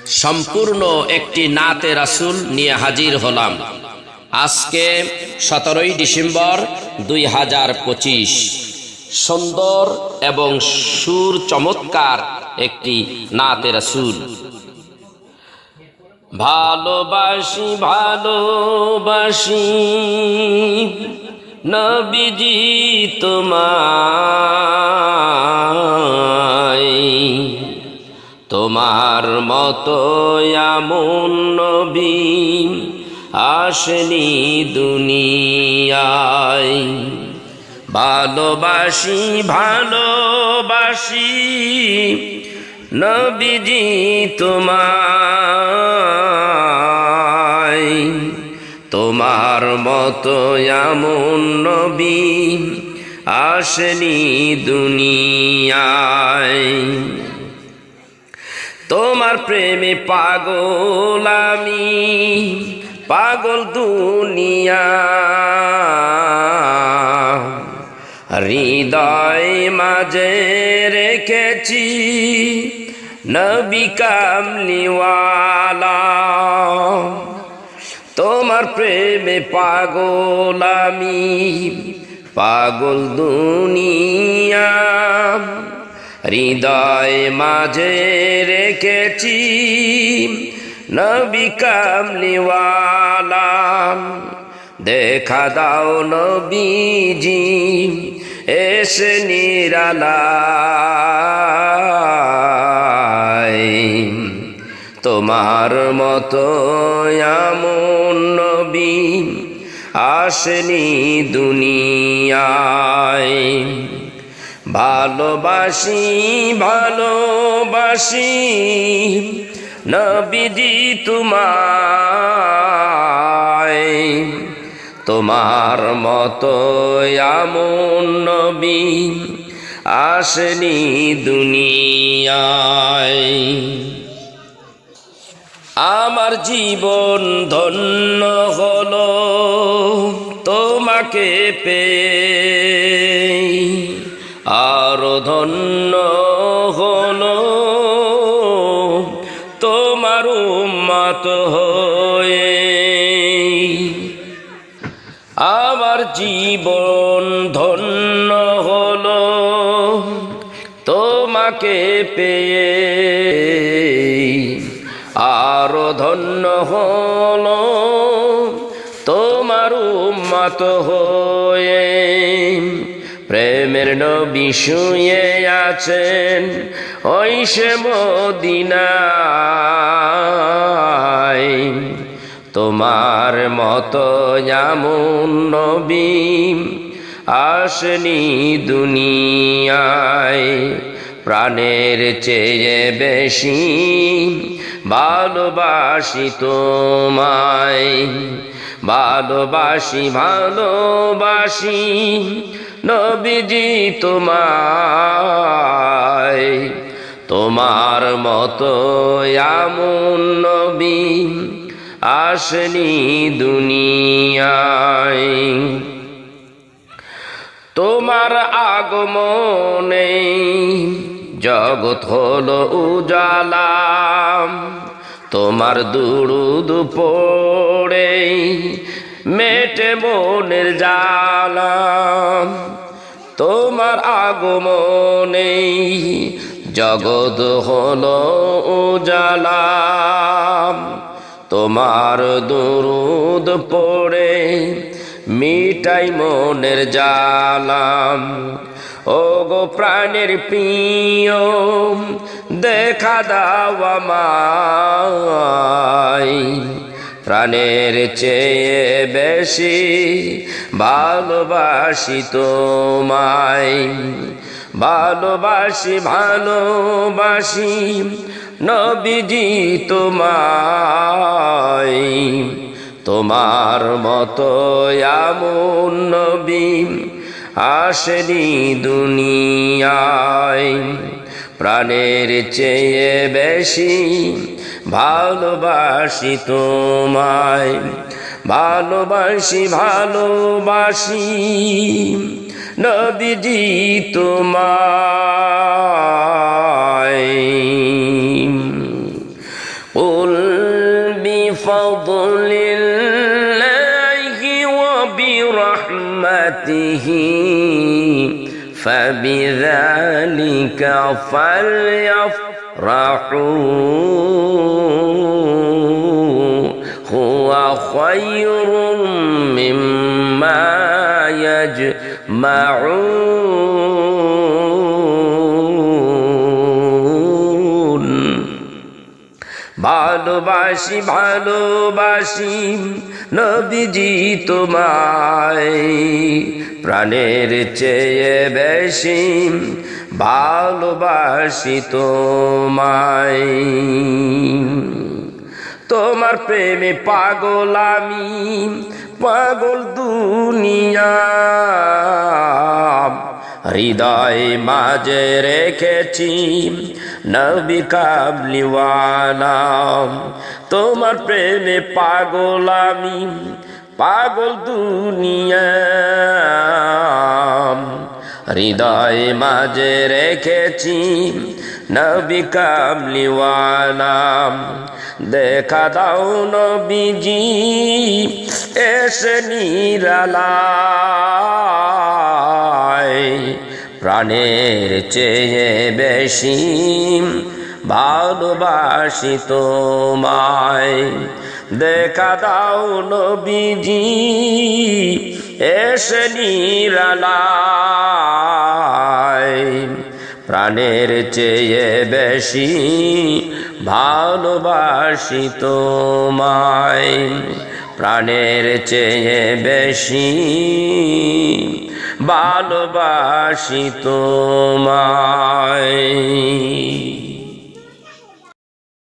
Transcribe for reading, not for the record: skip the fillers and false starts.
সম্পূর্ণ একটি নাতে রাসূল নিয়ে হাজির হলাম। আজকে 17ই ডিসেম্বর 2025। সুন্দর এবং সুর চমৎকার একটি নাতে রাসূল। ভালোবাসি ভালোবাসি নবীজি তোমায়, তোমার মতো এমন নবী আসেনি দুনিয়ায়। ভালোবাসি ভালোবাসি নবীজি তোমায়, তোমার মতো এমন নবী আসেনি দুনিয়ায়। তোমার প্রেমে পাগল আমি, পাগল দুনিয়া, হৃদয় মাঝে রেখেছি নবী কামলিওয়ালা। তোমার প্রেমে পাগল আমি, পাগল দুনিয়া, হৃদয় মাঝে রেখেছি নবী কামলিওয়ালা। দেখা দাও নবীজি এসে নিরালায়, তোমার মতো এমন নবী আসেনি দুনিয়ায়। ভালোবাসি ভালোবাসি নবীজি তোমায়, তোমার মতো এমন নবী আসেনি দুনিয়ায়। আমার জীবন ধন্য হলো তোমাকে পেয়ে, আরো ধন্য হলো তোমার উম্মত হয়ে। আমার জীবন ধন্য হলো তোমাকে পেয়ে, আরো ধন্য হলো তোমার উম্মত হয়ে। প্রেমের নবী শুয়ে আছেন ওই সে মদিনায়, তোমার মতো এমন নবী আসেনি দুনিয়ায়। প্রাণের চেয়ে বেশি ভালোবাসি তোমায়, ভালোবাসি ভালোবাসি নবীজি তোমায়, তোমার মতো এমন নবী আসেনি দুনিয়ায়। তোমার আগমনে জগৎ হলো উজালা, তোমার দুরুদ পড়ে মেটে মনের জ্বালা। তোমার আগমনে জগৎ হলো উজালা, তোমার দুরুদ পড়ে মিটাই মনের জ্বালা। ও গো প্রাণের প্রিয় দেখা দাও আমায়, প্রাণের চেয়ে বেশি ভালোবাসি তোমায়। ভালোবাসি ভালোবাসি নবীজি তোমায়, তোমার মতো এমন নবী আসেনি দুনিয়ায়। প্রাণের চেয়ে বেশি ভালোবাসি তোমায়, ভালোবাসি ভালোবাসি নবীজি তোমায়। قل بفضل الله وبرحمته فبذلك فليفرحوا هو خير مما يجمعون ভালোবাসি ভালোবাসি নবীজি তোমায় প্রাণের চেয়ে বেশি ভালোবাসি তোমায় তোমার প্রেমে পাগল আমি পাগল দুনিয়া হৃদয় মাঝে রেখেছি নবী কামলিওয়ালা তোমার প্রেমে পাগল আমি পাগল দুনিয়া হৃদয় মাঝে রেখেছি নবী কামলিওয়ালা দেখা দাও নবীজি এসে নিরালায় প্রাণের চেয়ে বেশি ভালোবাসি তোমায় দেখা দাও নবীজি এসে নিরালায় প্রাণের চেয়ে বেশি ভালোবাসি তোমায় প্রাণের চেয়ে বেশি ভালোবাসি তোমায়।